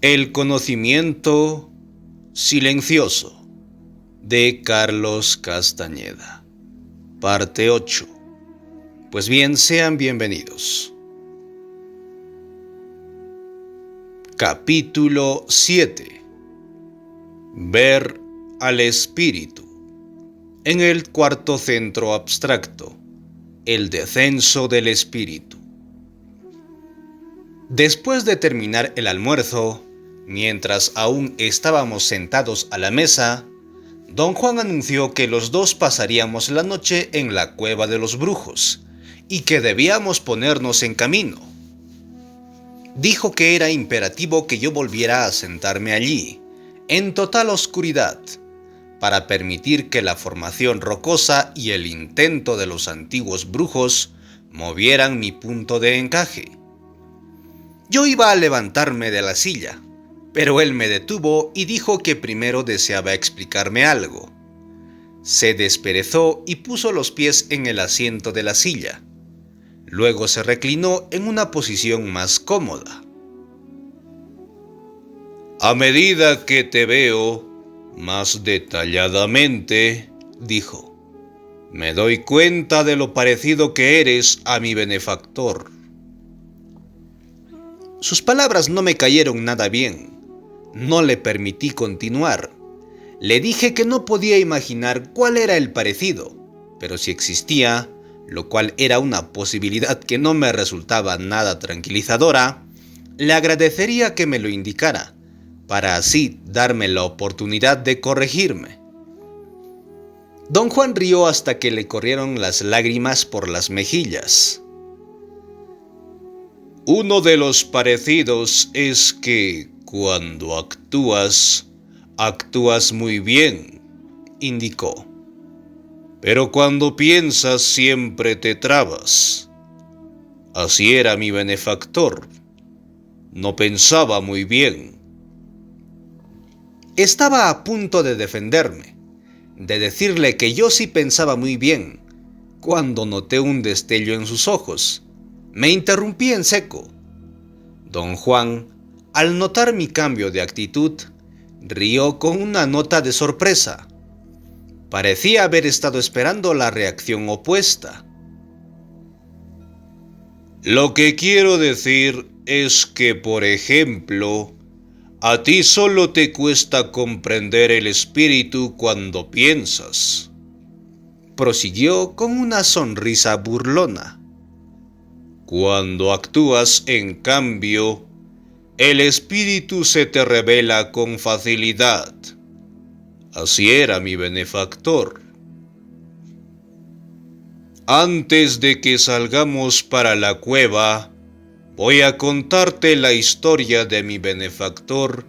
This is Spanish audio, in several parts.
El conocimiento silencioso de Carlos Castañeda. Parte 8. Pues bien, sean bienvenidos. Capítulo 7. Ver al espíritu. En el cuarto centro abstracto, el descenso del espíritu. Después de terminar el almuerzo, mientras aún estábamos sentados a la mesa, don Juan anunció que los dos pasaríamos la noche en la cueva de los brujos y que debíamos ponernos en camino. Dijo que era imperativo que yo volviera a sentarme allí, en total oscuridad, para permitir que la formación rocosa y el intento de los antiguos brujos movieran mi punto de encaje. Yo iba a levantarme de la silla, pero él me detuvo y dijo que primero deseaba explicarme algo. Se desperezó y puso los pies en el asiento de la silla. Luego se reclinó en una posición más cómoda. A medida que te veo más detalladamente, dijo, me doy cuenta de lo parecido que eres a mi benefactor. Sus palabras no me cayeron nada bien. No le permití continuar. Le dije que no podía imaginar cuál era el parecido, pero si existía, lo cual era una posibilidad que no me resultaba nada tranquilizadora, le agradecería que me lo indicara, para así darme la oportunidad de corregirme. Don Juan rió hasta que le corrieron las lágrimas por las mejillas. Uno de los parecidos es que cuando actúas muy bien, indicó. Pero cuando piensas siempre te trabas. Así era mi benefactor. No pensaba muy bien. Estaba a punto de defenderme, de decirle que yo sí pensaba muy bien, cuando noté un destello en sus ojos. Me interrumpí en seco. Don Juan, al notar mi cambio de actitud, rió con una nota de sorpresa. Parecía haber estado esperando la reacción opuesta. Lo que quiero decir es que, por ejemplo, a ti solo te cuesta comprender el espíritu cuando piensas. Prosiguió con una sonrisa burlona. Cuando actúas, en cambio, el espíritu se te revela con facilidad. Así era mi benefactor. Antes de que salgamos para la cueva, voy a contarte la historia de mi benefactor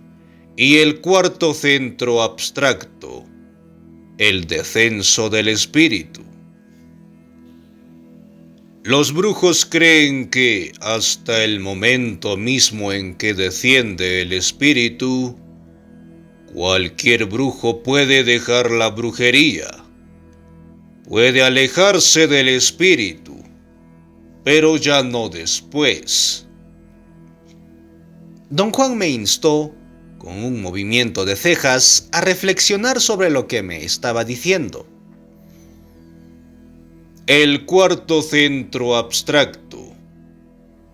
y el cuarto centro abstracto, el descenso del espíritu. Los brujos creen que hasta el momento mismo en que desciende el espíritu, cualquier brujo puede dejar la brujería, puede alejarse del espíritu, pero ya no después. Don Juan me instó, con un movimiento de cejas, a reflexionar sobre lo que me estaba diciendo. El cuarto centro abstracto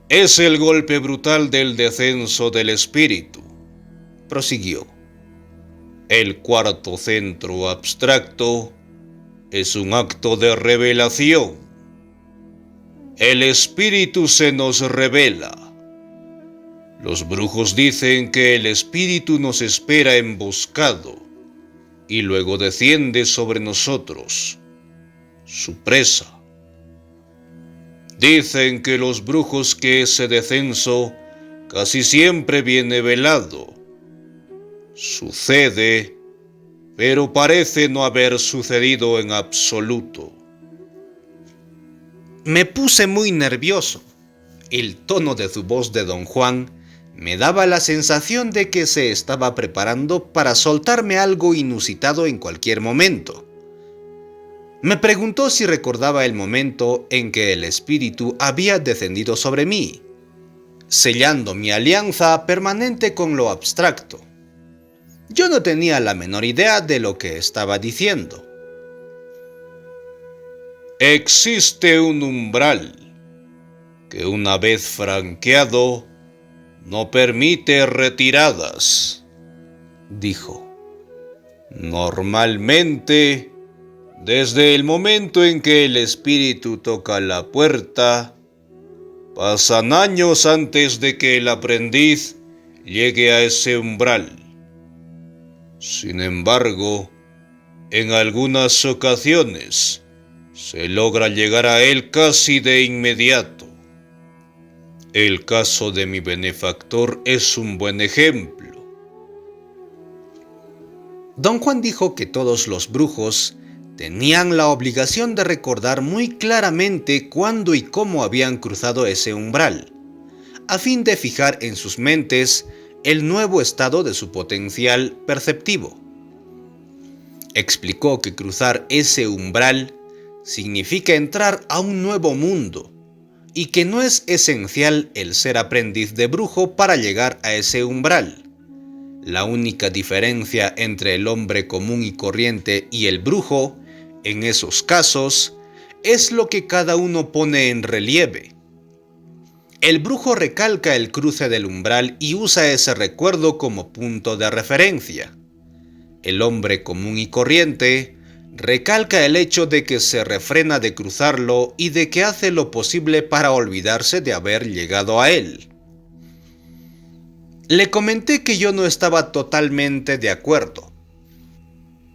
es el golpe brutal del descenso del espíritu, prosiguió. El cuarto centro abstracto es un acto de revelación. El espíritu se nos revela. Los brujos dicen que el espíritu nos espera emboscado y luego desciende sobre nosotros, su presa. Dicen que los brujos que ese descenso casi siempre viene velado. Sucede, pero parece no haber sucedido en absoluto. Me puse muy nervioso. El tono de su voz de don Juan me daba la sensación de que se estaba preparando para soltarme algo inusitado en cualquier momento. Me preguntó si recordaba el momento en que el espíritu había descendido sobre mí. sellando mi alianza permanente con lo abstracto. Yo no tenía la menor idea de lo que estaba diciendo. Existe un umbral que, una vez franqueado, no permite retiradas, dijo. Normalmente, desde el momento en que el espíritu toca la puerta, pasan años antes de que el aprendiz llegue a ese umbral. Sin embargo, en algunas ocasiones se logra llegar a él casi de inmediato. El caso de mi benefactor es un buen ejemplo. Don Juan dijo que todos los brujos tenían la obligación de recordar muy claramente cuándo y cómo habían cruzado ese umbral, a fin de fijar en sus mentes el nuevo estado de su potencial perceptivo. Explicó que cruzar ese umbral significa entrar a un nuevo mundo y que no es esencial el ser aprendiz de brujo para llegar a ese umbral. La única diferencia entre el hombre común y corriente y el brujo, en esos casos, es lo que cada uno pone en relieve. El brujo recalca el cruce del umbral y usa ese recuerdo como punto de referencia. El hombre común y corriente recalca el hecho de que se refrena de cruzarlo y de que hace lo posible para olvidarse de haber llegado a él. Le comenté que yo no estaba totalmente de acuerdo,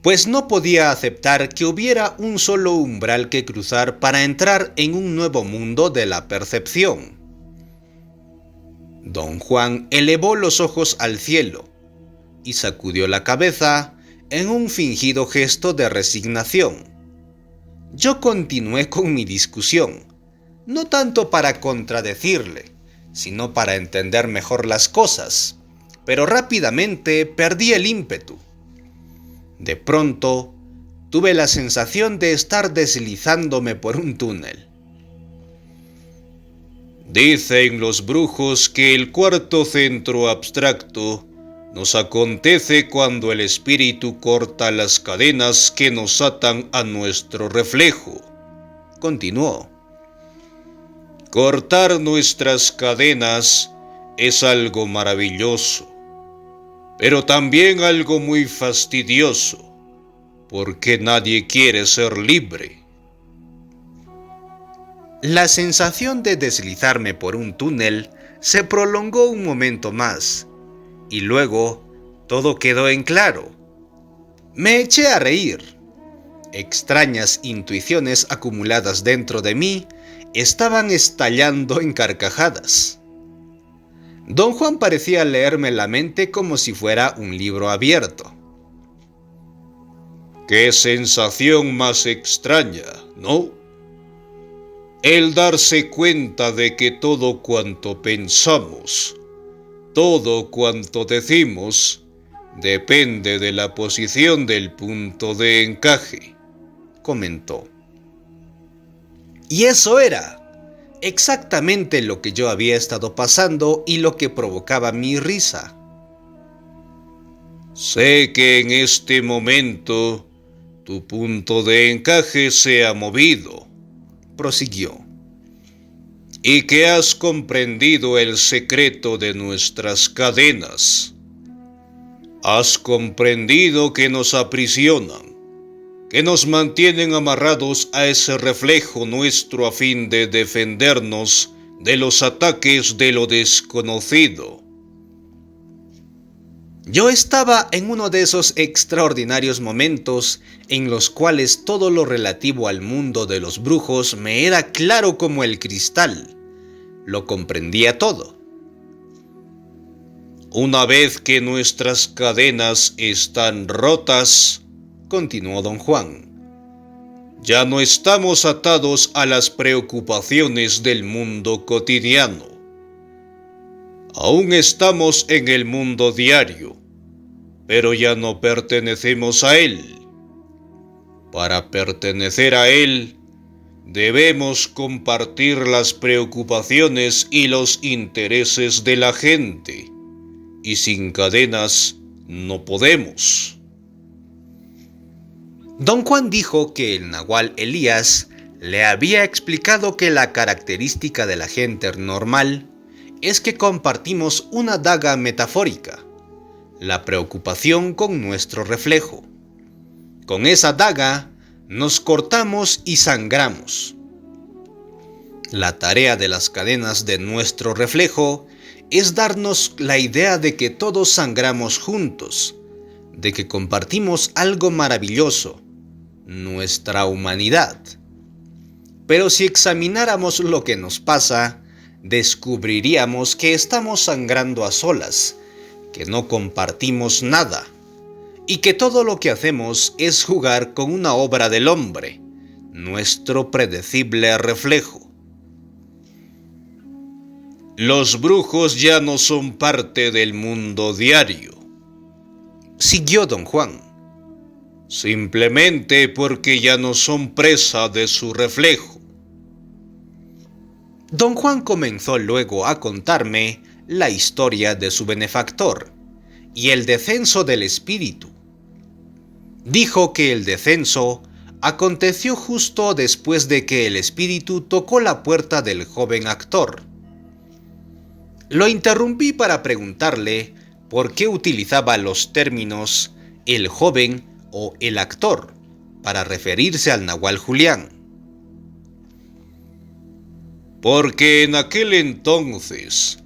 pues no podía aceptar que hubiera un solo umbral que cruzar para entrar en un nuevo mundo de la percepción. Don Juan elevó los ojos al cielo y sacudió la cabeza en un fingido gesto de resignación. Yo continué con mi discusión, no tanto para contradecirle, sino para entender mejor las cosas, pero rápidamente perdí el ímpetu. De pronto, tuve la sensación de estar deslizándome por un túnel. Dicen los brujos que el cuarto centro abstracto nos acontece cuando el espíritu corta las cadenas que nos atan a nuestro reflejo, continuó. Cortar nuestras cadenas es algo maravilloso, pero también algo muy fastidioso, porque nadie quiere ser libre. La sensación de deslizarme por un túnel se prolongó un momento más, y luego todo quedó en claro. Me eché a reír. Extrañas intuiciones acumuladas dentro de mí estaban estallando en carcajadas. Don Juan parecía leerme la mente como si fuera un libro abierto. ¡Qué sensación más extraña!, ¿no? El darse cuenta de que todo cuanto pensamos, todo cuanto decimos, depende de la posición del punto de encaje, comentó. Y eso era exactamente lo que yo había estado pasando y lo que provocaba mi risa. Sé que en este momento tu punto de encaje se ha movido, prosiguió, y que has comprendido el secreto de nuestras cadenas. Has comprendido que nos aprisionan, que nos mantienen amarrados a ese reflejo nuestro a fin de defendernos de los ataques de lo desconocido. Yo estaba en uno de esos extraordinarios momentos en los cuales todo lo relativo al mundo de los brujos me era claro como el cristal. Lo comprendía todo. Una vez que nuestras cadenas están rotas, continuó don Juan, ya no estamos atados a las preocupaciones del mundo cotidiano. Aún estamos en el mundo diario, pero ya no pertenecemos a él. Para pertenecer a él, Debemos compartir las preocupaciones y los intereses de la gente, y sin cadenas no podemos. Don Juan dijo que el nahual Elías le había explicado que la característica de la gente normal es que compartimos una daga metafórica, la preocupación con nuestro reflejo. Con esa daga nos cortamos y sangramos. La tarea de las cadenas de nuestro reflejo es darnos la idea de que todos sangramos juntos, de que compartimos algo maravilloso, nuestra humanidad. Pero si examináramos lo que nos pasa, descubriríamos que estamos sangrando a solas, que no compartimos nada, y que todo lo que hacemos es jugar con una obra del hombre, nuestro predecible reflejo. Los brujos ya no son parte del mundo diario, siguió don Juan. Simplemente porque ya no son presa de su reflejo. Don Juan comenzó luego a contarme la historia de su benefactor y el descenso del espíritu. Dijo que el descenso aconteció justo después de que el espíritu tocó la puerta del joven actor. Lo interrumpí para preguntarle por qué utilizaba los términos el joven o el actor para referirse al nahual Julián. Porque en aquel entonces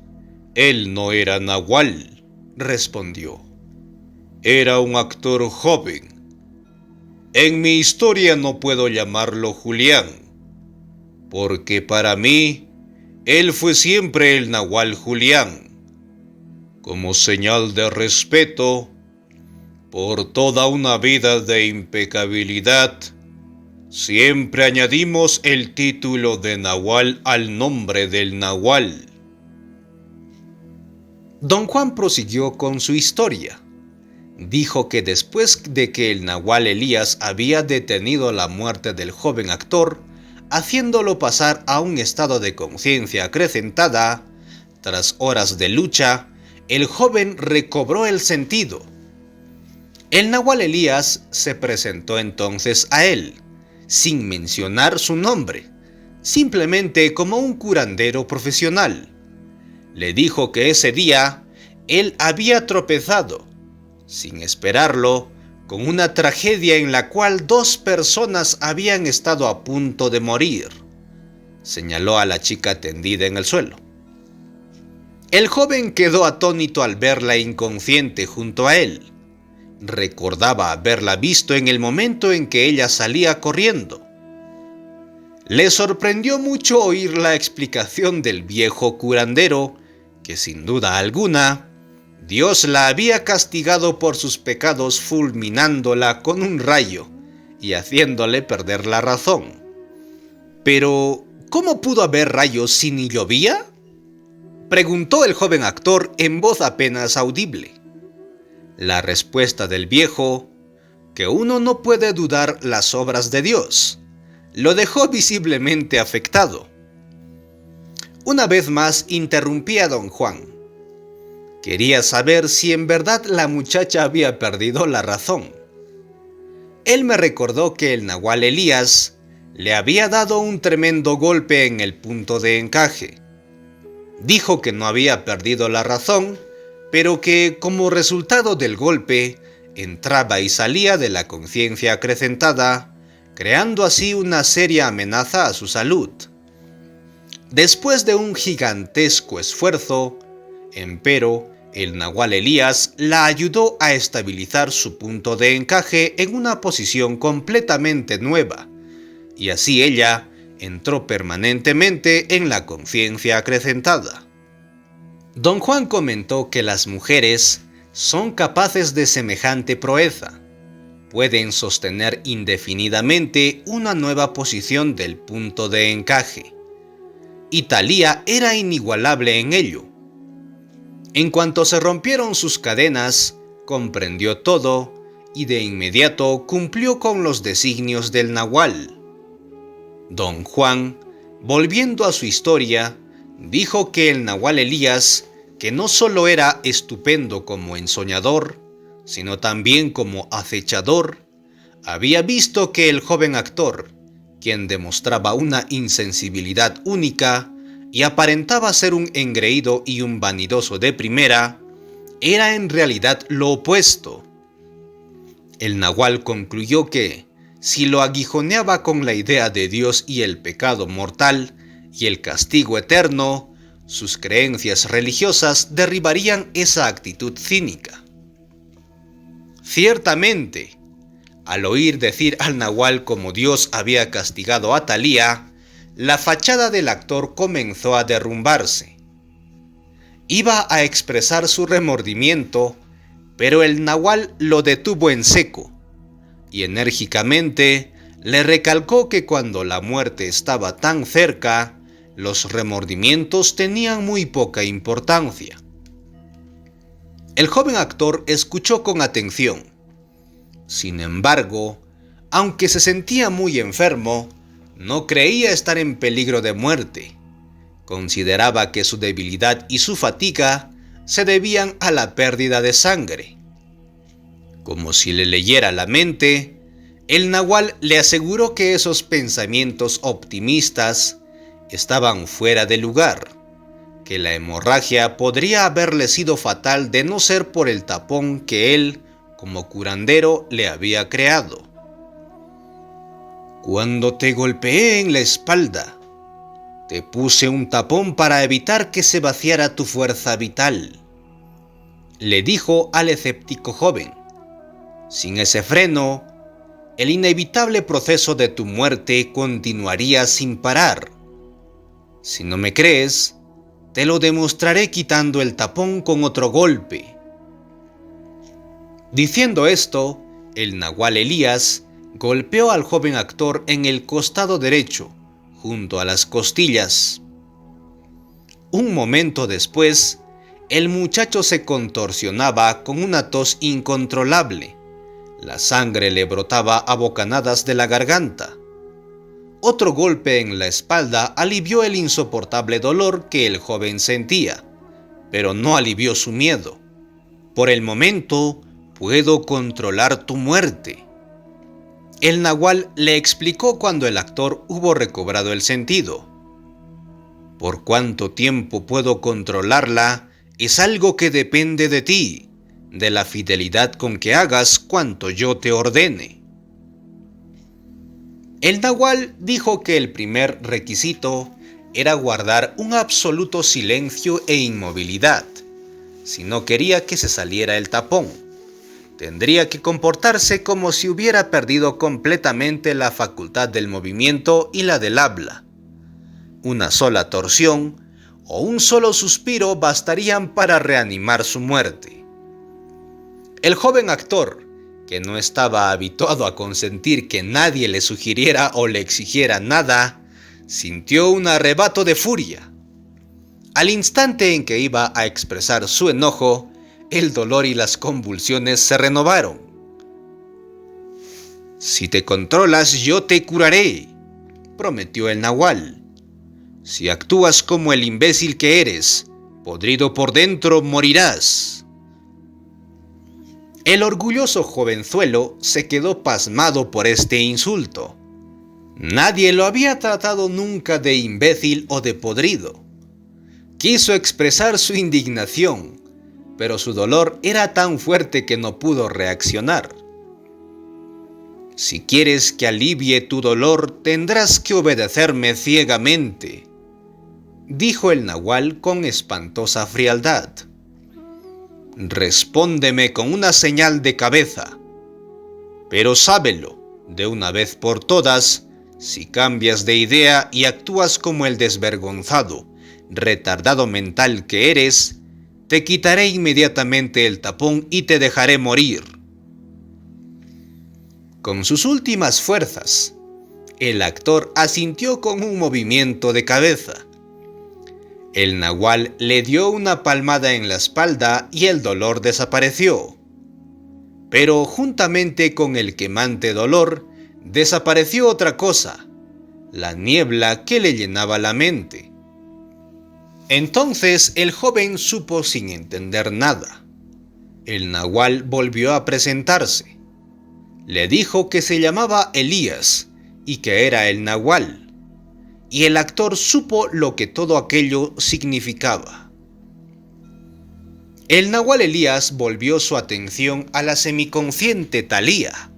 él no era nahual, respondió. Era un actor joven. En mi historia no puedo llamarlo Julián, porque para mí él fue siempre el nahual Julián. Como señal de respeto por toda una vida de impecabilidad, siempre añadimos el título de nahual al nombre del nahual. Don Juan prosiguió con su historia. Dijo que después de que el nahual Elías había detenido la muerte del joven actor, haciéndolo pasar a un estado de conciencia acrecentada, tras horas de lucha, el joven recobró el sentido. El nahual Elías se presentó entonces a él, sin mencionar su nombre, simplemente como un curandero profesional. Le dijo que ese día él había tropezado, sin esperarlo, con una tragedia en la cual 2 personas habían estado a punto de morir. Señaló a la chica tendida en el suelo. El joven quedó atónito al verla inconsciente junto a él. Recordaba haberla visto en el momento en que ella salía corriendo. Le sorprendió mucho oír la explicación del viejo curandero, que sin duda alguna, Dios la había castigado por sus pecados fulminándola con un rayo y haciéndole perder la razón. Pero, ¿cómo pudo haber rayos si ni llovía?, preguntó el joven actor en voz apenas audible. La respuesta del viejo, que uno no puede dudar las obras de Dios, lo dejó visiblemente afectado. Una vez más interrumpí a don Juan. Quería saber si en verdad la muchacha había perdido la razón. Él me recordó que el nahual Elías le había dado un tremendo golpe en el punto de encaje. Dijo que no había perdido la razón, pero que como resultado del golpe entraba y salía de la conciencia acrecentada, creando así una seria amenaza a su salud. Después de un gigantesco esfuerzo, empero, el nahual Elías la ayudó a estabilizar su punto de encaje en una posición completamente nueva, y así ella entró permanentemente en la conciencia acrecentada. Don Juan comentó que las mujeres son capaces de semejante proeza. Pueden sostener indefinidamente una nueva posición del punto de encaje. Y Thalía era inigualable en ello. En cuanto se rompieron sus cadenas, comprendió todo y de inmediato cumplió con los designios del nahual. Don Juan, volviendo a su historia, dijo que el nahual Elías, que no solo era estupendo como ensoñador, sino también como acechador, había visto que el joven actor, quien demostraba una insensibilidad única y aparentaba ser un engreído y un vanidoso de primera, era en realidad lo opuesto. El nahual concluyó que, si lo aguijoneaba con la idea de Dios y el pecado mortal y el castigo eterno, sus creencias religiosas derribarían esa actitud cínica. Ciertamente, al oír decir al nahual cómo Dios había castigado a Thalía, la fachada del actor comenzó a derrumbarse. Iba a expresar su remordimiento, pero el nahual lo detuvo en seco y enérgicamente le recalcó que cuando la muerte estaba tan cerca, los remordimientos tenían muy poca importancia. El joven actor escuchó con atención. Sin embargo, aunque se sentía muy enfermo, no creía estar en peligro de muerte. Consideraba que su debilidad y su fatiga se debían a la pérdida de sangre. Como si le leyera la mente, el nahual le aseguró que esos pensamientos optimistas estaban fuera de lugar, que la hemorragia podría haberle sido fatal de no ser por el tapón que él, como curandero, le había creado. Cuando te golpeé en la espalda, te puse un tapón para evitar que se vaciara tu fuerza vital, le dijo al escéptico joven. Sin ese freno, el inevitable proceso de tu muerte continuaría sin parar. Si no me crees, te lo demostraré quitando el tapón con otro golpe. Diciendo esto, el nahual Elías golpeó al joven actor en el costado derecho, junto a las costillas. Un momento después, el muchacho se contorsionaba con una tos incontrolable. La sangre le brotaba a bocanadas de la garganta. Otro golpe en la espalda alivió el insoportable dolor que el joven sentía, pero no alivió su miedo. Por el momento, puedo controlar tu muerte. El nahual le explicó cuando el actor hubo recobrado el sentido. Por cuánto tiempo puedo controlarla es algo que depende de ti, de la fidelidad con que hagas cuanto yo te ordene. El nahual dijo que el primer requisito era guardar un absoluto silencio e inmovilidad. Si no quería que se saliera el tapón, tendría que comportarse como si hubiera perdido completamente la facultad del movimiento y la del habla. Una sola torsión o un solo suspiro bastarían para reanimar su muerte. El joven actor, que no estaba habituado a consentir que nadie le sugiriera o le exigiera nada, sintió un arrebato de furia. Al instante en que iba a expresar su enojo, el dolor y las convulsiones se renovaron. Si te controlas, yo te curaré, prometió el nahual. Si actúas como el imbécil que eres, podrido por dentro, morirás. El orgulloso jovenzuelo se quedó pasmado por este insulto. Nadie lo había tratado nunca de imbécil o de podrido. Quiso expresar su indignación, pero su dolor era tan fuerte que no pudo reaccionar. Si quieres que alivie tu dolor, tendrás que obedecerme ciegamente, dijo el nahual con espantosa frialdad. Respóndeme con una señal de cabeza, pero sábelo, de una vez por todas, si cambias de idea y actúas como el desvergonzado, retardado mental que eres, te quitaré inmediatamente el tapón y te dejaré morir. Con sus últimas fuerzas, el actor asintió con un movimiento de cabeza. El nahual le dio una palmada en la espalda y el dolor desapareció. Pero juntamente con el quemante dolor, desapareció otra cosa, la niebla que le llenaba la mente. Entonces el joven supo sin entender nada. El nahual volvió a presentarse. Le dijo que se llamaba Elías y que era el nahual, y el actor supo lo que todo aquello significaba. El nahual Elías volvió su atención a la semiconsciente Thalía.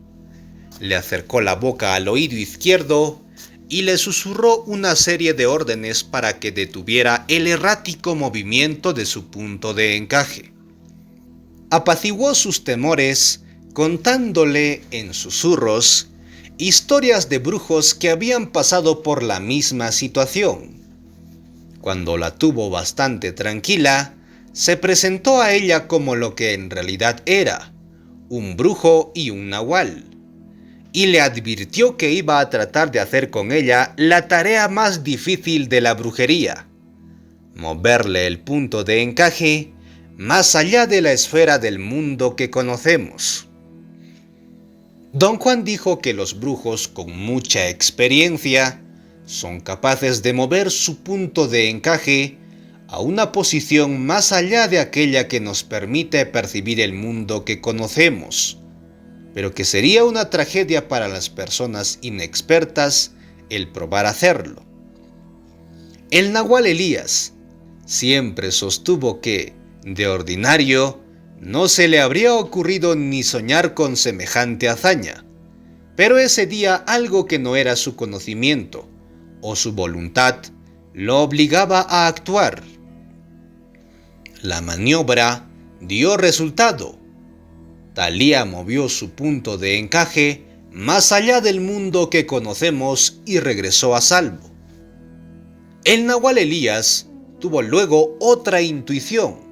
Le acercó la boca al oído izquierdo y le susurró una serie de órdenes para que detuviera el errático movimiento de su punto de encaje. Apaciguó sus temores contándole en susurros historias de brujos que habían pasado por la misma situación. Cuando la tuvo bastante tranquila, se presentó a ella como lo que en realidad era, un brujo y un nahual, y le advirtió que iba a tratar de hacer con ella la tarea más difícil de la brujería: moverle el punto de encaje más allá de la esfera del mundo que conocemos. Don Juan dijo que los brujos con mucha experiencia son capaces de mover su punto de encaje a una posición más allá de aquella que nos permite percibir el mundo que conocemos, pero que sería una tragedia para las personas inexpertas el probar hacerlo. El nahual Elías siempre sostuvo que, de ordinario, no se le habría ocurrido ni soñar con semejante hazaña, pero ese día algo que no era su conocimiento o su voluntad lo obligaba a actuar. La maniobra dio resultado. Thalía movió su punto de encaje más allá del mundo que conocemos y regresó a salvo. El nahual Elías tuvo luego otra intuición.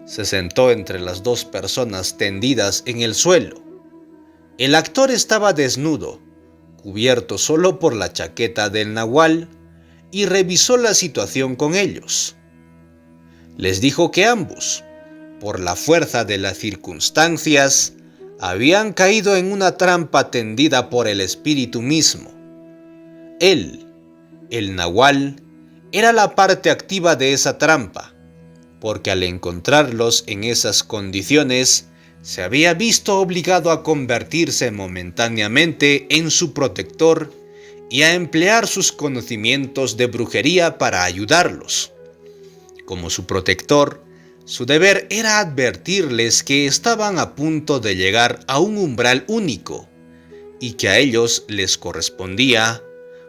Se sentó entre las dos personas tendidas en el suelo. El actor estaba desnudo, cubierto solo por la chaqueta del nahual, y revisó la situación con ellos. Les dijo que ambos, por la fuerza de las circunstancias, habían caído en una trampa tendida por el espíritu mismo. Él, el nahual, era la parte activa de esa trampa, porque al encontrarlos en esas condiciones, se había visto obligado a convertirse momentáneamente en su protector y a emplear sus conocimientos de brujería para ayudarlos. Como su protector, su deber era advertirles que estaban a punto de llegar a un umbral único y que a ellos les correspondía,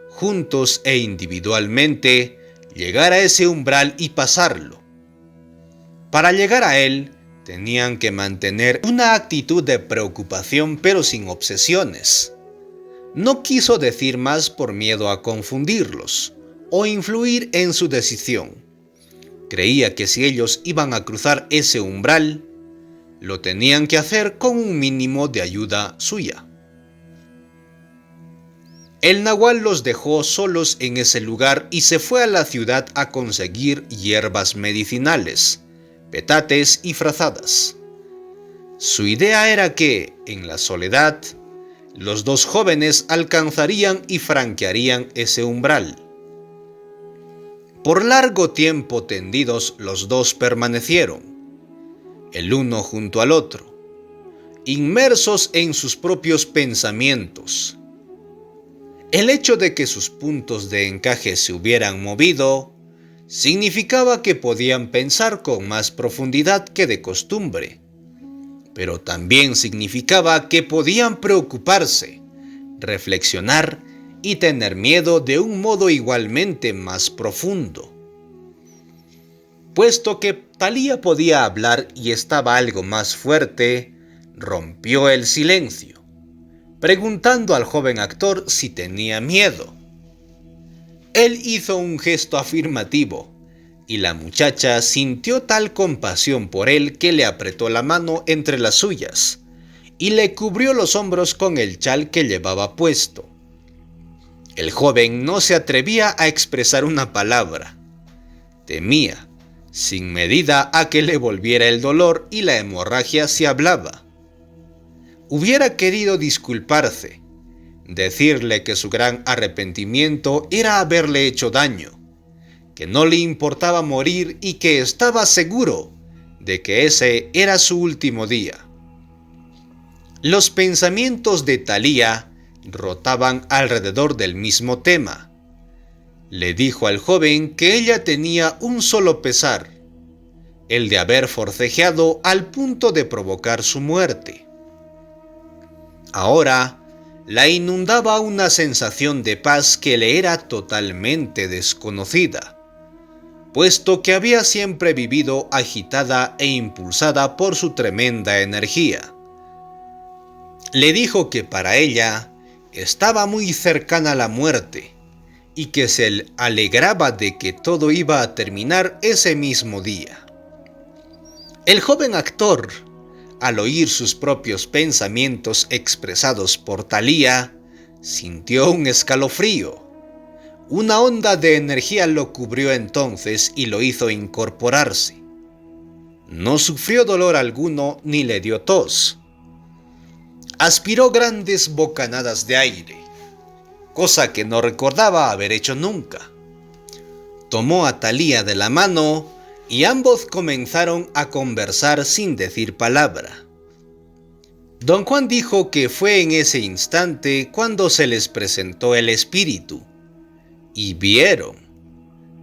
juntos e individualmente, llegar a ese umbral y pasarlo. Para llegar a él, tenían que mantener una actitud de preocupación pero sin obsesiones. No quiso decir más por miedo a confundirlos o influir en su decisión. Creía que si ellos iban a cruzar ese umbral, lo tenían que hacer con un mínimo de ayuda suya. El nahual los dejó solos en ese lugar y se fue a la ciudad a conseguir hierbas medicinales, petates y frazadas. Su idea era que, en la soledad, los dos jóvenes alcanzarían y franquearían ese umbral. Por largo tiempo tendidos los dos permanecieron, el uno junto al otro, inmersos en sus propios pensamientos. El hecho de que sus puntos de encaje se hubieran movido significaba que podían pensar con más profundidad que de costumbre, pero también significaba que podían preocuparse, reflexionar y tener miedo de un modo igualmente más profundo. Puesto que Thalía podía hablar y estaba algo más fuerte, rompió el silencio, preguntando al joven actor si tenía miedo. Él hizo un gesto afirmativo, y la muchacha sintió tal compasión por él que le apretó la mano entre las suyas, y le cubrió los hombros con el chal que llevaba puesto. El joven no se atrevía a expresar una palabra. Temía, sin medida, a que le volviera el dolor y la hemorragia si hablaba. Hubiera querido disculparse, decirle que su gran arrepentimiento era haberle hecho daño, que no le importaba morir y que estaba seguro de que ese era su último día. Los pensamientos de Thalía rotaban alrededor del mismo tema. Le dijo al joven que ella tenía un solo pesar, el de haber forcejeado al punto de provocar su muerte. Ahora la inundaba una sensación de paz que le era totalmente desconocida, puesto que había siempre vivido agitada e impulsada por su tremenda energía. Le dijo que para ella estaba muy cercana la muerte y que se alegraba de que todo iba a terminar ese mismo día. El joven actor, al oír sus propios pensamientos expresados por Thalía, sintió un escalofrío. Una onda de energía lo cubrió entonces y lo hizo incorporarse. No sufrió dolor alguno ni le dio tos. Aspiró grandes bocanadas de aire, cosa que no recordaba haber hecho nunca. Tomó a Thalía de la mano y ambos comenzaron a conversar sin decir palabra. Don Juan dijo que fue en ese instante cuando se les presentó el espíritu, y vieron,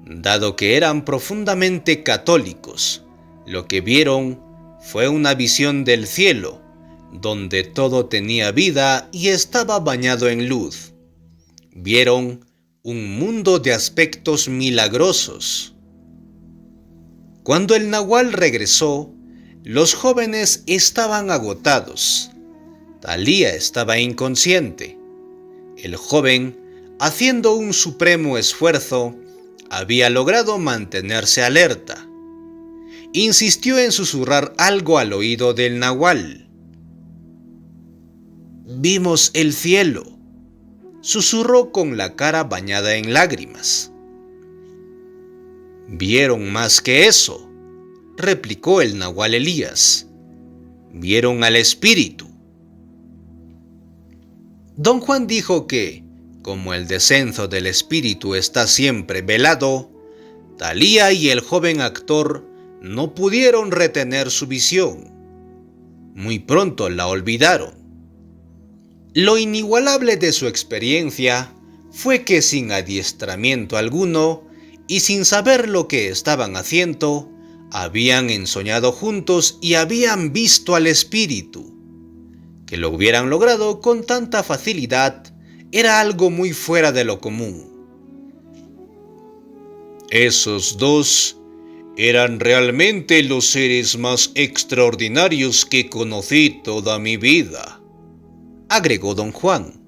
dado que eran profundamente católicos, lo que vieron fue una visión del cielo, donde todo tenía vida y estaba bañado en luz. Vieron un mundo de aspectos milagrosos. Cuando el nahual regresó, los jóvenes estaban agotados. Thalía estaba inconsciente. El joven, haciendo un supremo esfuerzo, había logrado mantenerse alerta. Insistió en susurrar algo al oído del nahual. «Vimos el cielo», susurró con la cara bañada en lágrimas. «Vieron más que eso», replicó el nahual Elías. «Vieron al espíritu». Don Juan dijo que, como el descenso del espíritu está siempre velado, Thalía y el joven actor no pudieron retener su visión. Muy pronto la olvidaron. Lo inigualable de su experiencia fue que sin adiestramiento alguno y sin saber lo que estaban haciendo, habían ensoñado juntos y habían visto al espíritu. Que lo hubieran logrado con tanta facilidad era algo muy fuera de lo común. Esos dos eran realmente los seres más extraordinarios que conocí toda mi vida, agregó don Juan.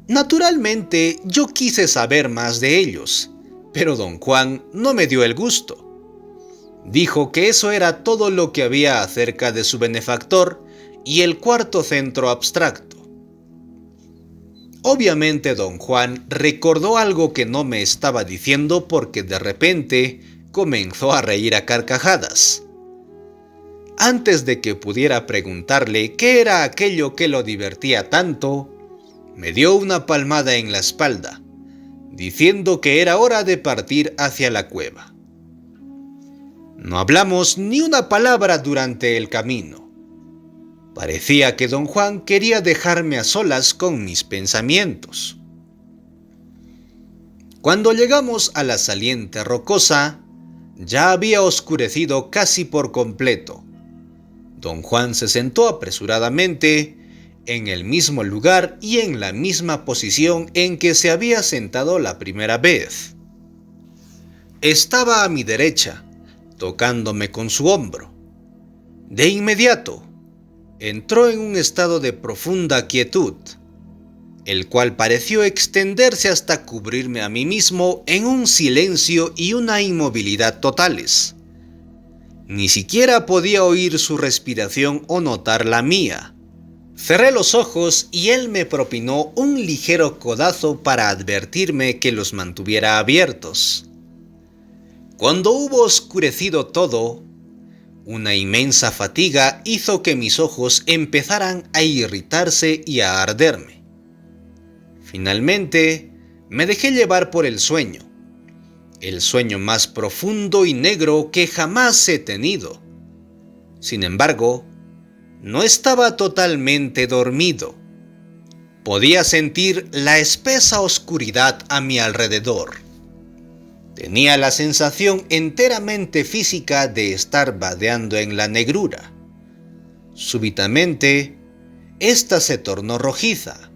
Naturalmente, yo quise saber más de ellos, pero don Juan no me dio el gusto. Dijo que eso era todo lo que había acerca de su benefactor y el cuarto centro abstracto. Obviamente don Juan recordó algo que no me estaba diciendo porque de repente comenzó a reír a carcajadas. Antes de que pudiera preguntarle qué era aquello que lo divertía tanto, me dio una palmada en la espalda, diciendo que era hora de partir hacia la cueva. No hablamos ni una palabra durante el camino. Parecía que don Juan quería dejarme a solas con mis pensamientos. Cuando llegamos a la saliente rocosa, ya había oscurecido casi por completo. Don Juan se sentó apresuradamente en el mismo lugar y en la misma posición en que se había sentado la primera vez. Estaba a mi derecha, tocándome con su hombro. De inmediato, entró en un estado de profunda quietud, el cual pareció extenderse hasta cubrirme a mí mismo en un silencio y una inmovilidad totales. Ni siquiera podía oír su respiración o notar la mía. Cerré los ojos y él me propinó un ligero codazo para advertirme que los mantuviera abiertos. Cuando hubo oscurecido todo, una inmensa fatiga hizo que mis ojos empezaran a irritarse y a arderme. Finalmente, me dejé llevar por el sueño más profundo y negro que jamás he tenido. Sin embargo, no estaba totalmente dormido. Podía sentir la espesa oscuridad a mi alrededor. Tenía la sensación enteramente física de estar vadeando en la negrura. Súbitamente, ésta se tornó rojiza,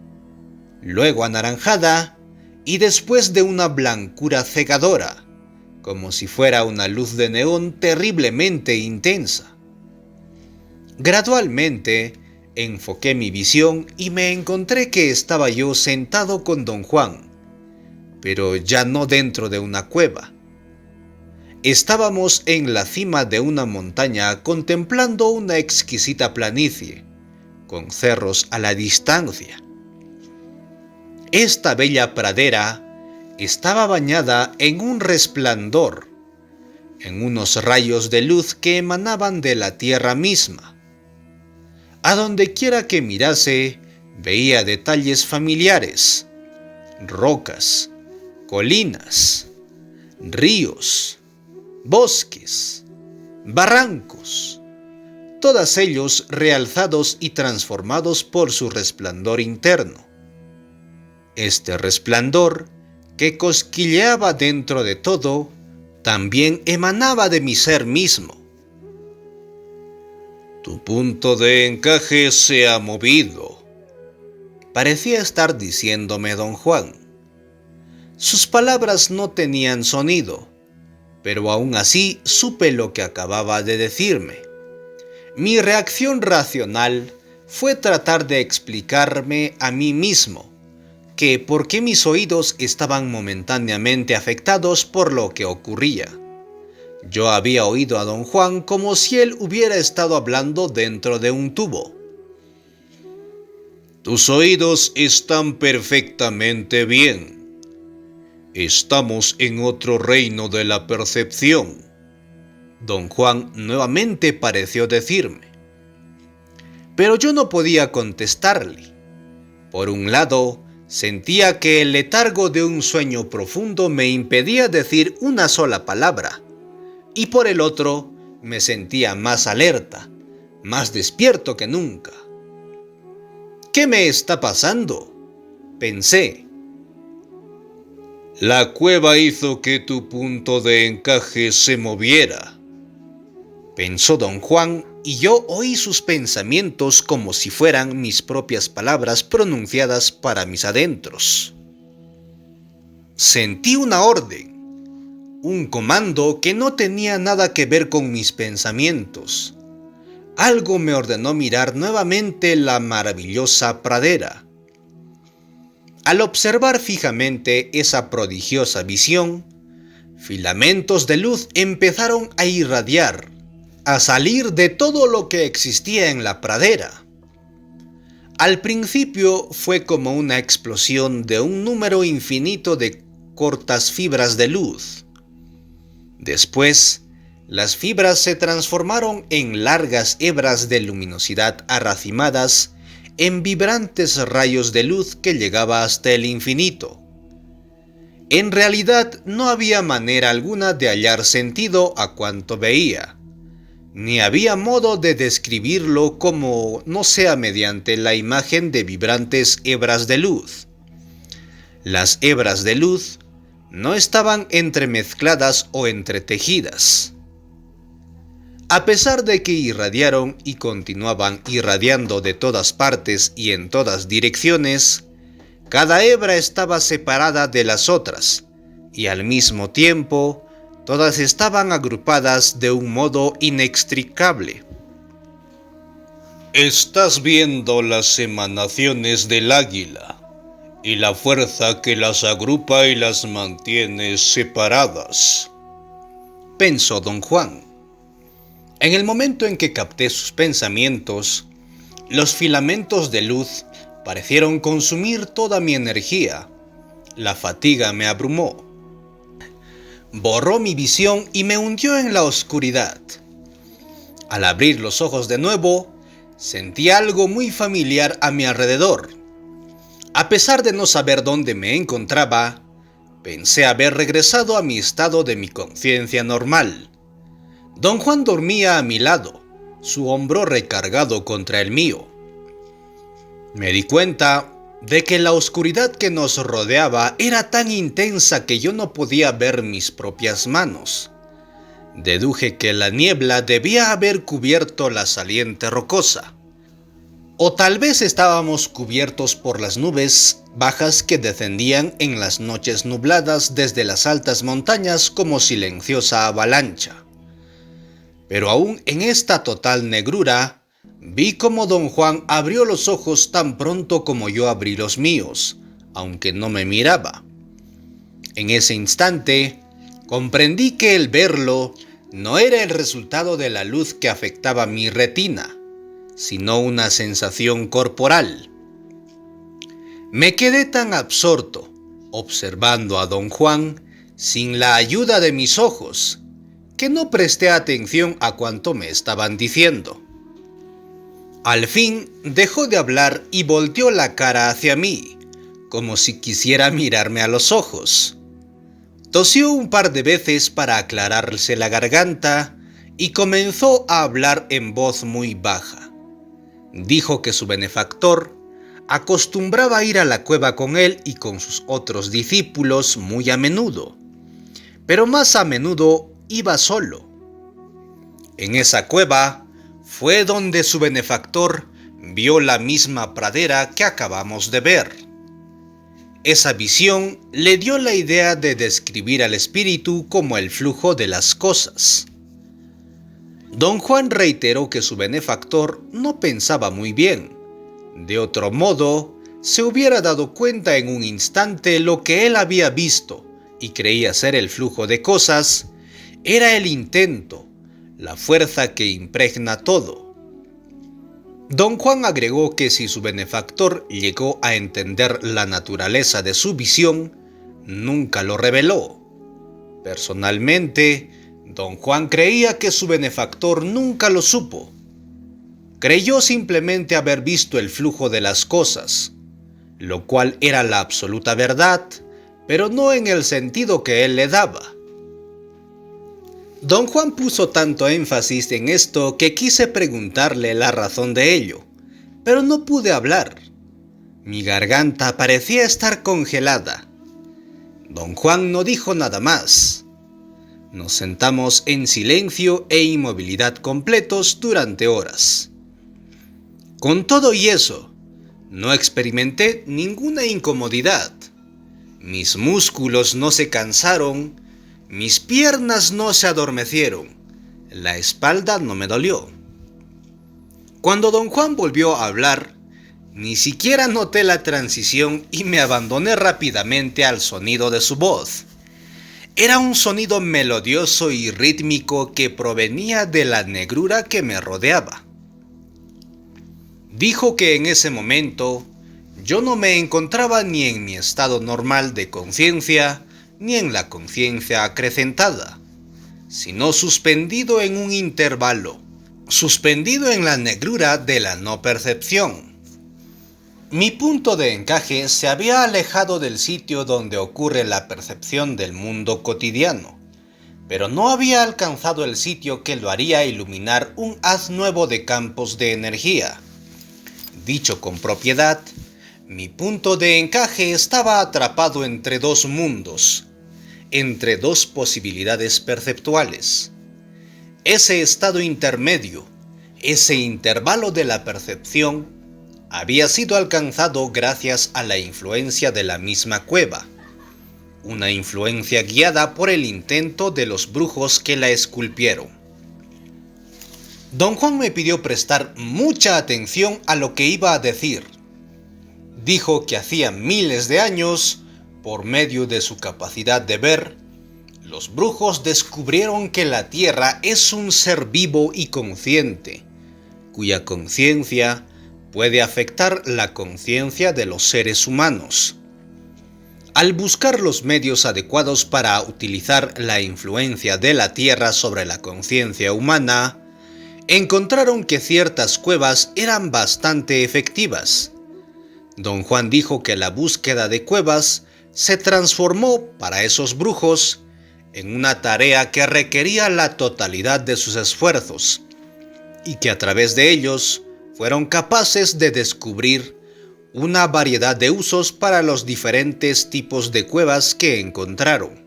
luego anaranjada y después de una blancura cegadora, como si fuera una luz de neón terriblemente intensa. Gradualmente, enfoqué mi visión y me encontré que estaba yo sentado con don Juan, pero ya no dentro de una cueva. Estábamos en la cima de una montaña contemplando una exquisita planicie, con cerros a la distancia. Esta bella pradera estaba bañada en un resplandor, en unos rayos de luz que emanaban de la tierra misma. A donde quiera que mirase, veía detalles familiares, rocas, colinas, ríos, bosques, barrancos, todos ellos realzados y transformados por su resplandor interno. Este resplandor, que cosquilleaba dentro de todo, también emanaba de mi ser mismo. Tu punto de encaje se ha movido, parecía estar diciéndome don Juan. Sus palabras no tenían sonido, pero aún así supe lo que acababa de decirme. Mi reacción racional fue tratar de explicarme a mí mismo que por qué mis oídos estaban momentáneamente afectados por lo que ocurría. Yo había oído a don Juan como si él hubiera estado hablando dentro de un tubo. Tus oídos están perfectamente bien. Estamos en otro reino de la percepción, don Juan nuevamente pareció decirme. Pero yo no podía contestarle. Por un lado, sentía que el letargo de un sueño profundo me impedía decir una sola palabra, y por el otro, me sentía más alerta, más despierto que nunca. ¿Qué me está pasando?, pensé. La cueva hizo que tu punto de encaje se moviera, pensó don Juan, y yo oí sus pensamientos como si fueran mis propias palabras pronunciadas para mis adentros. Sentí una orden, un comando que no tenía nada que ver con mis pensamientos. Algo me ordenó mirar nuevamente la maravillosa pradera. Al observar fijamente esa prodigiosa visión, filamentos de luz empezaron a irradiar, a salir de todo lo que existía en la pradera. Al principio fue como una explosión de un número infinito de cortas fibras de luz. Después, las fibras se transformaron en largas hebras de luminosidad arracimadas en vibrantes rayos de luz que llegaba hasta el infinito. En realidad no había manera alguna de hallar sentido a cuanto veía, ni había modo de describirlo como no sea mediante la imagen de vibrantes hebras de luz. Las hebras de luz no estaban entremezcladas o entretejidas. A pesar de que irradiaron y continuaban irradiando de todas partes y en todas direcciones, cada hebra estaba separada de las otras, y al mismo tiempo, todas estaban agrupadas de un modo inextricable. Estás viendo las emanaciones del águila y la fuerza que las agrupa y las mantiene separadas, pensó don Juan. En el momento en que capté sus pensamientos, los filamentos de luz parecieron consumir toda mi energía. La fatiga me abrumó. Borró mi visión y me hundió en la oscuridad. Al abrir los ojos de nuevo, sentí algo muy familiar a mi alrededor. A pesar de no saber dónde me encontraba, pensé haber regresado a mi estado de mi conciencia normal. Don Juan dormía a mi lado, su hombro recargado contra el mío. Me di cuenta de que la oscuridad que nos rodeaba era tan intensa que yo no podía ver mis propias manos. Deduje que la niebla debía haber cubierto la saliente rocosa. O tal vez estábamos cubiertos por las nubes bajas que descendían en las noches nubladas desde las altas montañas como silenciosa avalancha. Pero aún en esta total negrura, vi como don Juan abrió los ojos tan pronto como yo abrí los míos, aunque no me miraba. En ese instante, comprendí que el verlo no era el resultado de la luz que afectaba mi retina, sino una sensación corporal. Me quedé tan absorto, observando a don Juan, sin la ayuda de mis ojos, que no presté atención a cuanto me estaban diciendo. Al fin dejó de hablar y volteó la cara hacia mí, como si quisiera mirarme a los ojos. Tosió un par de veces para aclararse la garganta y comenzó a hablar en voz muy baja. Dijo que su benefactor acostumbraba ir a la cueva con él y con sus otros discípulos muy a menudo, pero más a menudo iba solo. En esa cueva fue donde su benefactor vio la misma pradera que acabamos de ver. Esa visión le dio la idea de describir al espíritu como el flujo de las cosas. Don Juan reiteró que su benefactor no pensaba muy bien. De otro modo, se hubiera dado cuenta en un instante lo que él había visto y creía ser el flujo de cosas, era el intento, la fuerza que impregna todo. Don Juan agregó que si su benefactor llegó a entender la naturaleza de su visión, nunca lo reveló. Personalmente, don Juan creía que su benefactor nunca lo supo. Creyó simplemente haber visto el flujo de las cosas, lo cual era la absoluta verdad, pero no en el sentido que él le daba. Don Juan puso tanto énfasis en esto que quise preguntarle la razón de ello, pero no pude hablar. Mi garganta parecía estar congelada. Don Juan no dijo nada más. Nos sentamos en silencio e inmovilidad completos durante horas. Con todo y eso, no experimenté ninguna incomodidad. Mis músculos no se cansaron, mis piernas no se adormecieron, la espalda no me dolió. Cuando don Juan volvió a hablar, ni siquiera noté la transición y me abandoné rápidamente al sonido de su voz. Era un sonido melodioso y rítmico que provenía de la negrura que me rodeaba. Dijo que en ese momento yo no me encontraba ni en mi estado normal de conciencia, ni en la conciencia acrecentada, sino suspendido en un intervalo, suspendido en la negrura de la no percepción. Mi punto de encaje se había alejado del sitio donde ocurre la percepción del mundo cotidiano, pero no había alcanzado el sitio que lo haría iluminar un haz nuevo de campos de energía. Dicho con propiedad, mi punto de encaje estaba atrapado entre dos mundos, entre dos posibilidades perceptuales. Ese estado intermedio, ese intervalo de la percepción, había sido alcanzado gracias a la influencia de la misma cueva, una influencia guiada por el intento de los brujos que la esculpieron. Don Juan me pidió prestar mucha atención a lo que iba a decir. Dijo que hacía miles de años, por medio de su capacidad de ver, los brujos descubrieron que la Tierra es un ser vivo y consciente, cuya conciencia puede afectar la conciencia de los seres humanos. Al buscar los medios adecuados para utilizar la influencia de la Tierra sobre la conciencia humana, encontraron que ciertas cuevas eran bastante efectivas. Don Juan dijo que la búsqueda de cuevas se transformó para esos brujos en una tarea que requería la totalidad de sus esfuerzos y que a través de ellos fueron capaces de descubrir una variedad de usos para los diferentes tipos de cuevas que encontraron.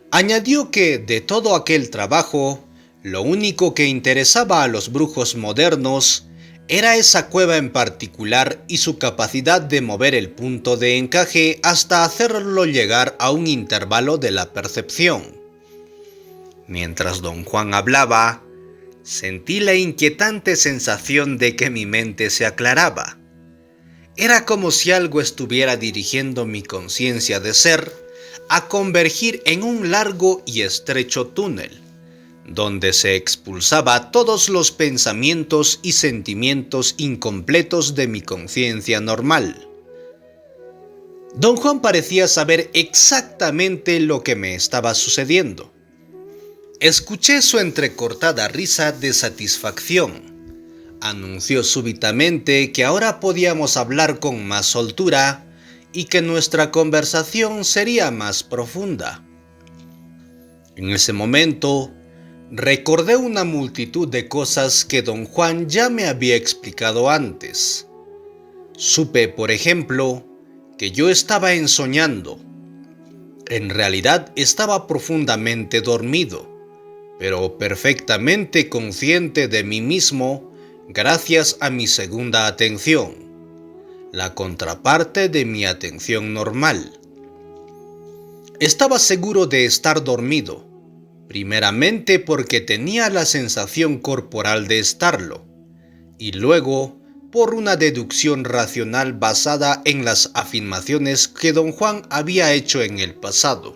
Añadió que de todo aquel trabajo, lo único que interesaba a los brujos modernos era esa cueva en particular y su capacidad de mover el punto de encaje hasta hacerlo llegar a un intervalo de la percepción. Mientras don Juan hablaba, sentí la inquietante sensación de que mi mente se aclaraba. Era como si algo estuviera dirigiendo mi conciencia de ser a convergir en un largo y estrecho túnel, donde se expulsaba todos los pensamientos y sentimientos incompletos de mi conciencia normal. Don Juan parecía saber exactamente lo que me estaba sucediendo. Escuché su entrecortada risa de satisfacción. Anunció súbitamente que ahora podíamos hablar con más soltura y que nuestra conversación sería más profunda. En ese momento, recordé una multitud de cosas que don Juan ya me había explicado antes. Supe, por ejemplo, que yo estaba ensoñando. En realidad estaba profundamente dormido, pero perfectamente consciente de mí mismo gracias a mi segunda atención, la contraparte de mi atención normal. Estaba seguro de estar dormido, primeramente porque tenía la sensación corporal de estarlo, y luego por una deducción racional basada en las afirmaciones que don Juan había hecho en el pasado.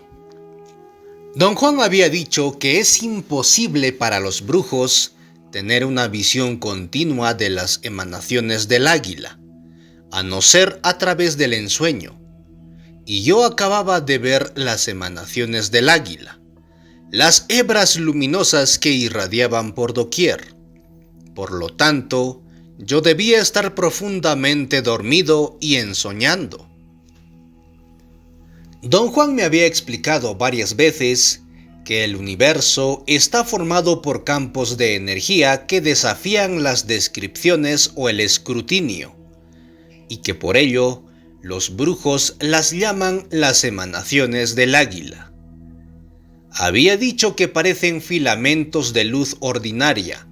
Don Juan había dicho que es imposible para los brujos tener una visión continua de las emanaciones del águila, a no ser a través del ensueño, y yo acababa de ver las emanaciones del águila, las hebras luminosas que irradiaban por doquier. Por lo tanto, yo debía estar profundamente dormido y ensoñando. Don Juan me había explicado varias veces que el universo está formado por campos de energía que desafían las descripciones o el escrutinio, y que por ello los brujos las llaman las emanaciones del águila. Había dicho que parecen filamentos de luz ordinaria,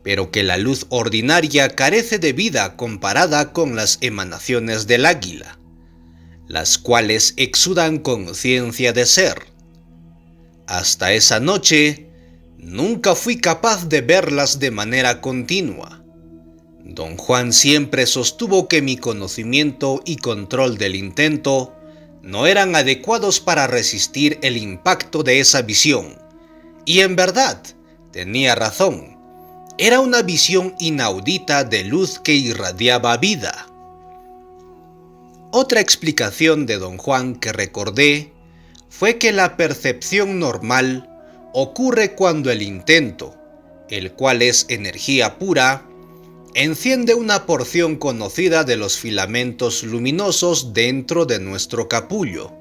pero que la luz ordinaria carece de vida comparada con las emanaciones del águila, las cuales exudan conciencia de ser. Hasta esa noche, nunca fui capaz de verlas de manera continua. Don Juan siempre sostuvo que mi conocimiento y control del intento no eran adecuados para resistir el impacto de esa visión, y en verdad, tenía razón. Era una visión inaudita de luz que irradiaba vida. Otra explicación de don Juan que recordé fue que la percepción normal ocurre cuando el intento, el cual es energía pura, enciende una porción conocida de los filamentos luminosos dentro de nuestro capullo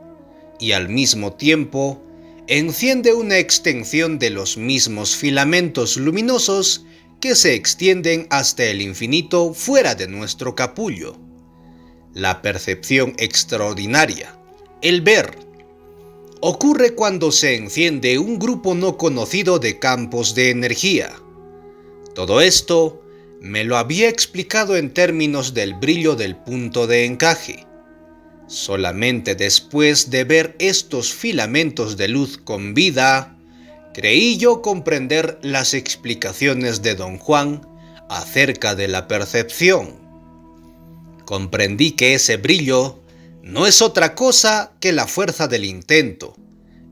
y al mismo tiempo enciende una extensión de los mismos filamentos luminosos que se extienden hasta el infinito fuera de nuestro capullo. La percepción extraordinaria, el ver, ocurre cuando se enciende un grupo no conocido de campos de energía. Todo esto me lo había explicado en términos del brillo del punto de encaje. Solamente después de ver estos filamentos de luz con vida, creí yo comprender las explicaciones de don Juan acerca de la percepción. Comprendí que ese brillo no es otra cosa que la fuerza del intento,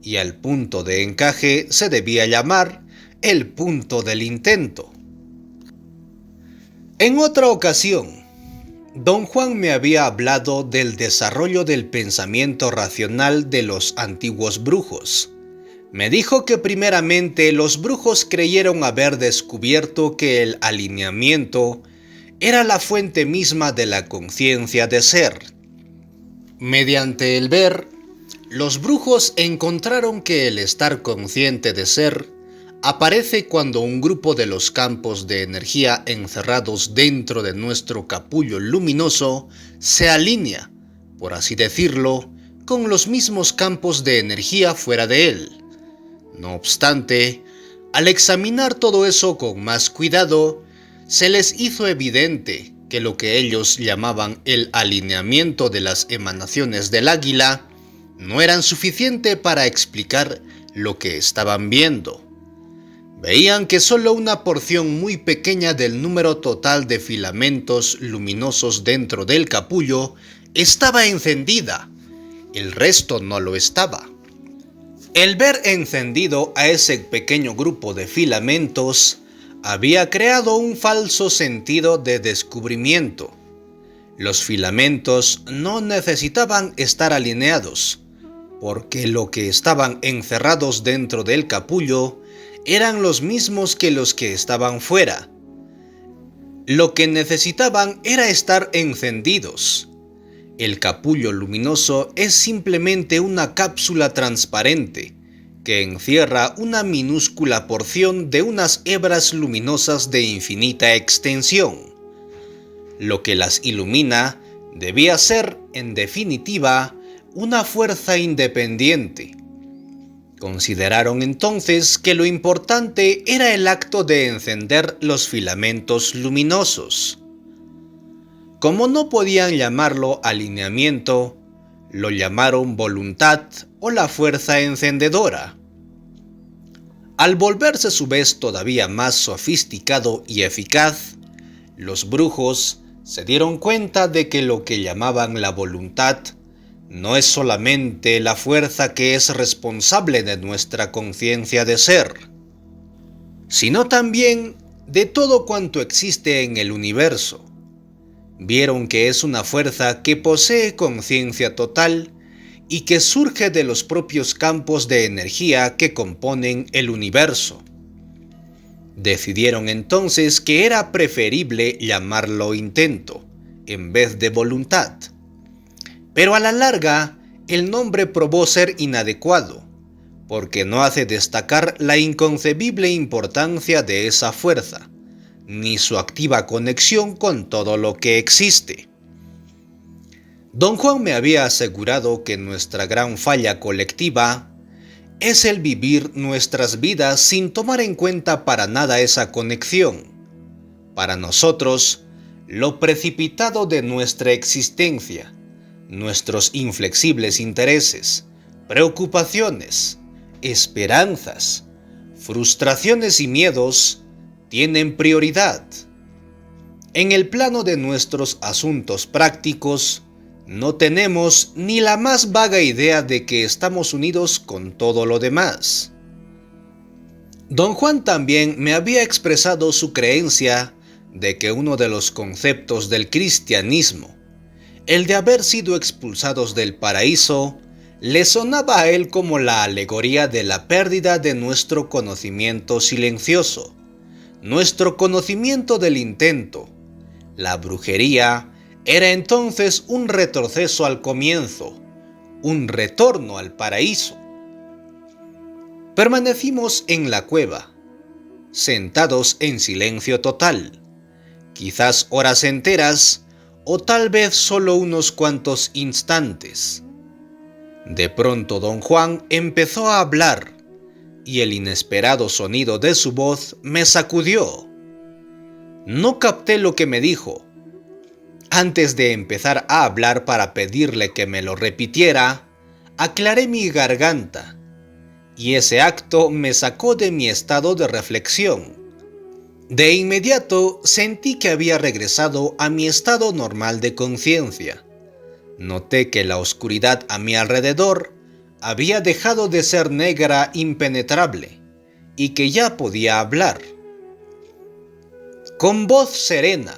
y al punto de encaje se debía llamar el punto del intento. En otra ocasión, don Juan me había hablado del desarrollo del pensamiento racional de los antiguos brujos. Me dijo que primeramente los brujos creyeron haber descubierto que el alineamiento era la fuente misma de la conciencia de ser. Mediante el ver, los brujos encontraron que el estar consciente de ser aparece cuando un grupo de los campos de energía encerrados dentro de nuestro capullo luminoso se alinea, por así decirlo, con los mismos campos de energía fuera de él. No obstante, al examinar todo eso con más cuidado, se les hizo evidente que lo que ellos llamaban el alineamiento de las emanaciones del águila no eran suficiente para explicar lo que estaban viendo. Veían que solo una porción muy pequeña del número total de filamentos luminosos dentro del capullo estaba encendida, el resto no lo estaba. El ver encendido a ese pequeño grupo de filamentos había creado un falso sentido de descubrimiento. Los filamentos no necesitaban estar alineados, porque lo que estaban encerrados dentro del capullo eran los mismos que los que estaban fuera. Lo que necesitaban era estar encendidos. El capullo luminoso es simplemente una cápsula transparente que encierra una minúscula porción de unas hebras luminosas de infinita extensión. Lo que las ilumina debía ser, en definitiva, una fuerza independiente. Consideraron entonces que lo importante era el acto de encender los filamentos luminosos. Como no podían llamarlo alineamiento, lo llamaron voluntad o la fuerza encendedora. Al volverse a su vez todavía más sofisticado y eficaz, los brujos se dieron cuenta de que lo que llamaban la voluntad no es solamente la fuerza que es responsable de nuestra conciencia de ser, sino también de todo cuanto existe en el universo. Vieron que es una fuerza que posee conciencia total y que surge de los propios campos de energía que componen el universo. Decidieron entonces que era preferible llamarlo intento, en vez de voluntad. Pero a la larga, el nombre probó ser inadecuado, porque no hace destacar la inconcebible importancia de esa fuerza, ni su activa conexión con todo lo que existe. Don Juan me había asegurado que nuestra gran falla colectiva es el vivir nuestras vidas sin tomar en cuenta para nada esa conexión. Para nosotros, lo precipitado de nuestra existencia, nuestros inflexibles intereses, preocupaciones, esperanzas, frustraciones y miedos tienen prioridad. En el plano de nuestros asuntos prácticos, no tenemos ni la más vaga idea de que estamos unidos con todo lo demás. Don Juan también me había expresado su creencia de que uno de los conceptos del cristianismo, el de haber sido expulsados del paraíso, le sonaba a él como la alegoría de la pérdida de nuestro conocimiento silencioso, nuestro conocimiento del intento. La brujería era entonces un retroceso al comienzo, un retorno al paraíso. Permanecimos en la cueva, sentados en silencio total, quizás horas enteras o tal vez solo unos cuantos instantes. De pronto don Juan empezó a hablar y el inesperado sonido de su voz me sacudió. No capté lo que me dijo. Antes de empezar a hablar para pedirle que me lo repitiera, aclaré mi garganta, y ese acto me sacó de mi estado de reflexión. De inmediato sentí que había regresado a mi estado normal de conciencia. Noté que la oscuridad a mi alrededor había dejado de ser negra impenetrable, y que ya podía hablar. Con voz serena,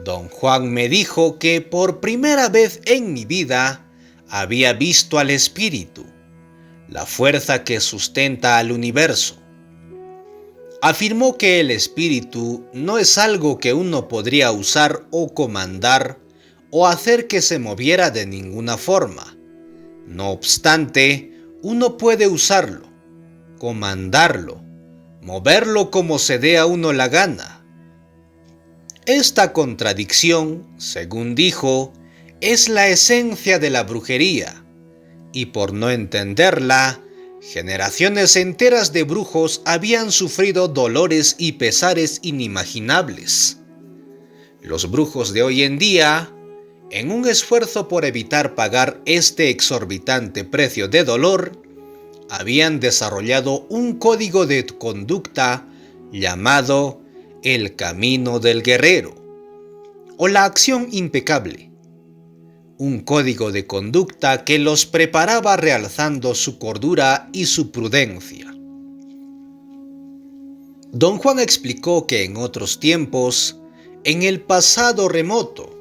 don Juan me dijo que por primera vez en mi vida había visto al espíritu, la fuerza que sustenta al universo. Afirmó que el espíritu no es algo que uno podría usar o comandar o hacer que se moviera de ninguna forma. No obstante, uno puede usarlo, comandarlo, moverlo como se dé a uno la gana. Esta contradicción, según dijo, es la esencia de la brujería, y por no entenderla, generaciones enteras de brujos habían sufrido dolores y pesares inimaginables. Los brujos de hoy en día, en un esfuerzo por evitar pagar este exorbitante precio de dolor, habían desarrollado un código de conducta llamado el Camino del Guerrero o la Acción Impecable. Un código de conducta que los preparaba realzando su cordura y su prudencia. Don Juan explicó que en otros tiempos, en el pasado remoto,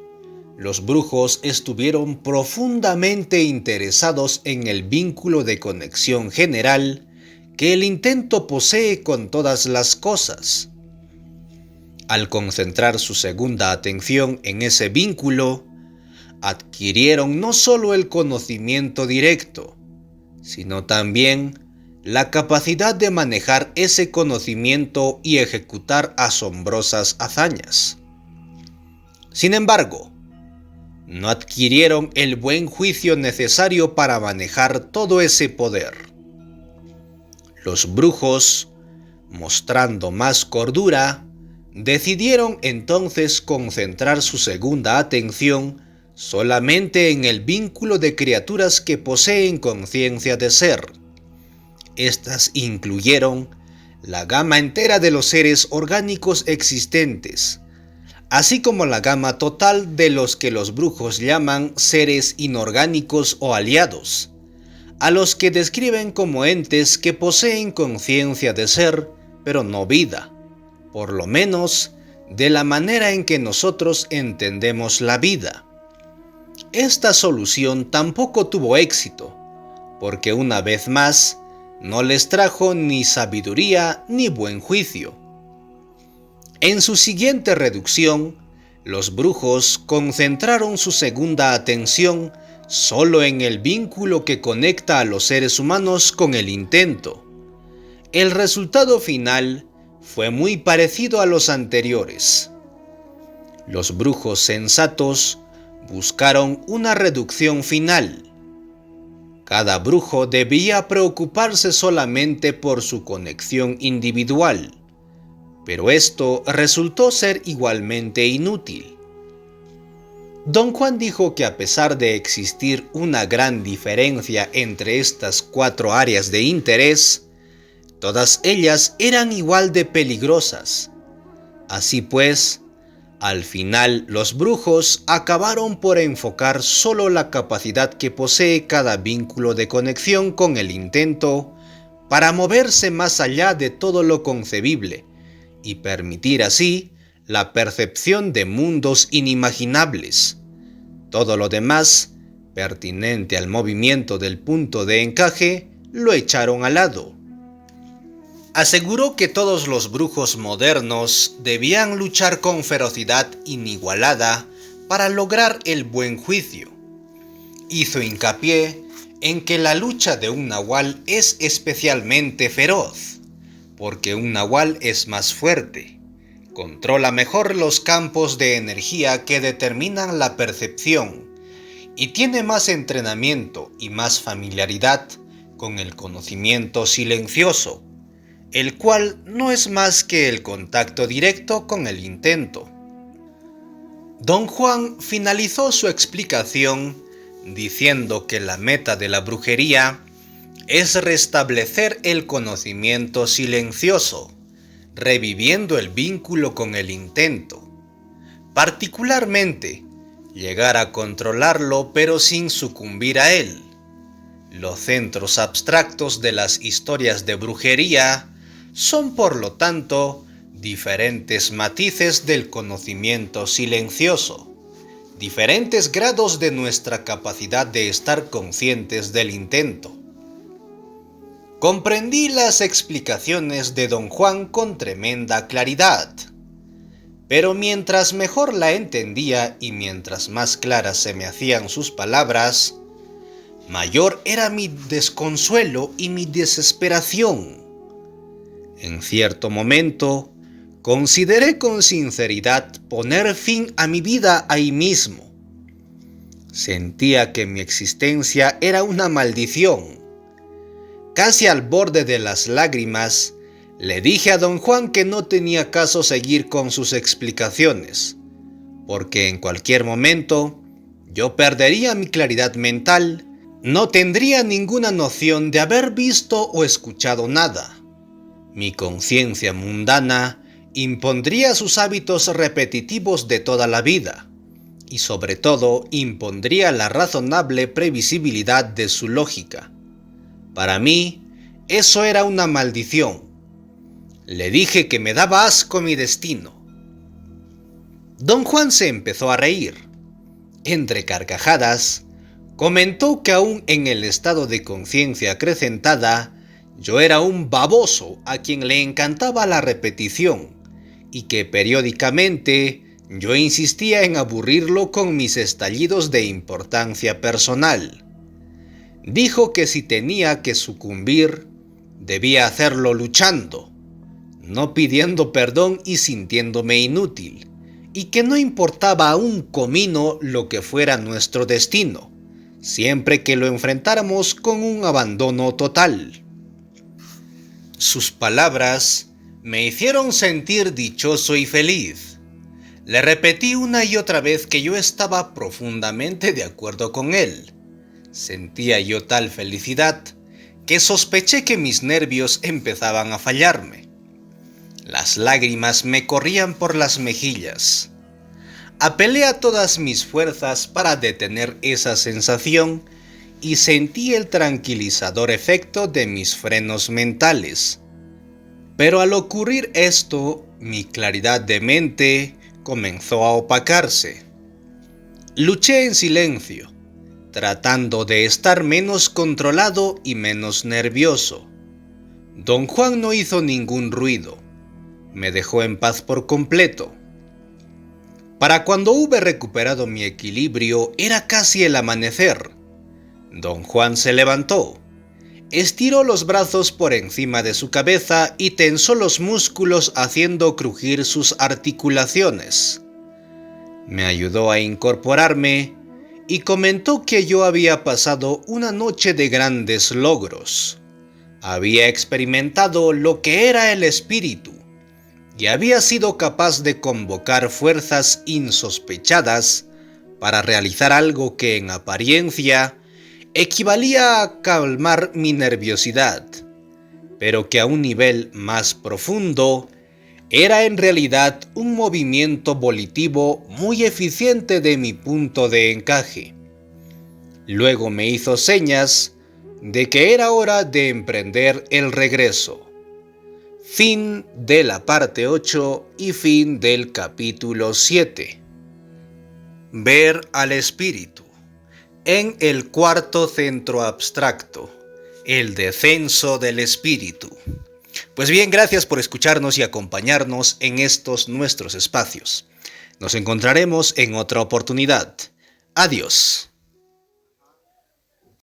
los brujos estuvieron profundamente interesados en el vínculo de conexión general que el intento posee con todas las cosas. Al concentrar su segunda atención en ese vínculo, adquirieron no solo el conocimiento directo, sino también la capacidad de manejar ese conocimiento y ejecutar asombrosas hazañas. Sin embargo, no adquirieron el buen juicio necesario para manejar todo ese poder. Los brujos, mostrando más cordura, decidieron entonces concentrar su segunda atención solamente en el vínculo de criaturas que poseen conciencia de ser. Estas incluyeron la gama entera de los seres orgánicos existentes, así como la gama total de los que los brujos llaman seres inorgánicos o aliados, a los que describen como entes que poseen conciencia de ser, pero no vida, por lo menos de la manera en que nosotros entendemos la vida. Esta solución tampoco tuvo éxito, porque una vez más no les trajo ni sabiduría ni buen juicio. En su siguiente reducción, los brujos concentraron su segunda atención solo en el vínculo que conecta a los seres humanos con el intento. El resultado final fue muy parecido a los anteriores. Los brujos sensatos buscaron una reducción final. Cada brujo debía preocuparse solamente por su conexión individual, pero esto resultó ser igualmente inútil. Don Juan dijo que a pesar de existir una gran diferencia entre estas 4 áreas de interés, todas ellas eran igual de peligrosas. Así pues, al final los brujos acabaron por enfocar solo la capacidad que posee cada vínculo de conexión con el intento para moverse más allá de todo lo concebible y permitir así la percepción de mundos inimaginables. Todo lo demás, pertinente al movimiento del punto de encaje, lo echaron al lado. Aseguró que todos los brujos modernos debían luchar con ferocidad inigualada para lograr el buen juicio. Hizo hincapié en que la lucha de un nahual es especialmente feroz, porque un nahual es más fuerte, controla mejor los campos de energía que determinan la percepción y tiene más entrenamiento y más familiaridad con el conocimiento silencioso, el cual no es más que el contacto directo con el intento. Don Juan finalizó su explicación diciendo que la meta de la brujería es restablecer el conocimiento silencioso, reviviendo el vínculo con el intento. Particularmente, llegar a controlarlo pero sin sucumbir a él. Los centros abstractos de las historias de brujería son, por lo tanto, diferentes matices del conocimiento silencioso, diferentes grados de nuestra capacidad de estar conscientes del intento. Comprendí las explicaciones de don Juan con tremenda claridad. Pero mientras mejor la entendía y mientras más claras se me hacían sus palabras, mayor era mi desconsuelo y mi desesperación. En cierto momento, consideré con sinceridad poner fin a mi vida ahí mismo. Sentía que mi existencia era una maldición. Casi al borde de las lágrimas, le dije a don Juan que no tenía caso seguir con sus explicaciones, porque en cualquier momento yo perdería mi claridad mental, no tendría ninguna noción de haber visto o escuchado nada. Mi conciencia mundana impondría sus hábitos repetitivos de toda la vida, y sobre todo impondría la razonable previsibilidad de su lógica. Para mí, eso era una maldición. Le dije que me daba asco mi destino. Don Juan se empezó a reír. Entre carcajadas, comentó que aún en el estado de conciencia acrecentada, yo era un baboso a quien le encantaba la repetición y que periódicamente yo insistía en aburrirlo con mis estallidos de importancia personal. Dijo que si tenía que sucumbir, debía hacerlo luchando, no pidiendo perdón y sintiéndome inútil, y que no importaba a un comino lo que fuera nuestro destino, siempre que lo enfrentáramos con un abandono total. Sus palabras me hicieron sentir dichoso y feliz. Le repetí una y otra vez que yo estaba profundamente de acuerdo con él. Sentía yo tal felicidad que sospeché que mis nervios empezaban a fallarme. Las lágrimas me corrían por las mejillas. Apelé a todas mis fuerzas para detener esa sensación y sentí el tranquilizador efecto de mis frenos mentales. Pero al ocurrir esto, mi claridad de mente comenzó a opacarse. Luché en silencio, tratando de estar menos controlado y menos nervioso. Don Juan no hizo ningún ruido. Me dejó en paz por completo. Para cuando hube recuperado mi equilibrio, era casi el amanecer. Don Juan se levantó, estiró los brazos por encima de su cabeza y tensó los músculos haciendo crujir sus articulaciones. Me ayudó a incorporarme y comentó que yo había pasado una noche de grandes logros. Había experimentado lo que era el espíritu y había sido capaz de convocar fuerzas insospechadas para realizar algo que en apariencia equivalía a calmar mi nerviosidad, pero que a un nivel más profundo era en realidad un movimiento volitivo muy eficiente de mi punto de encaje. Luego me hizo señas de que era hora de emprender el regreso. Fin de la parte 8 y fin del capítulo 7. Ver al espíritu. En el cuarto centro abstracto, el descenso del espíritu. Pues bien, gracias por escucharnos y acompañarnos en estos nuestros espacios. Nos encontraremos en otra oportunidad. Adiós.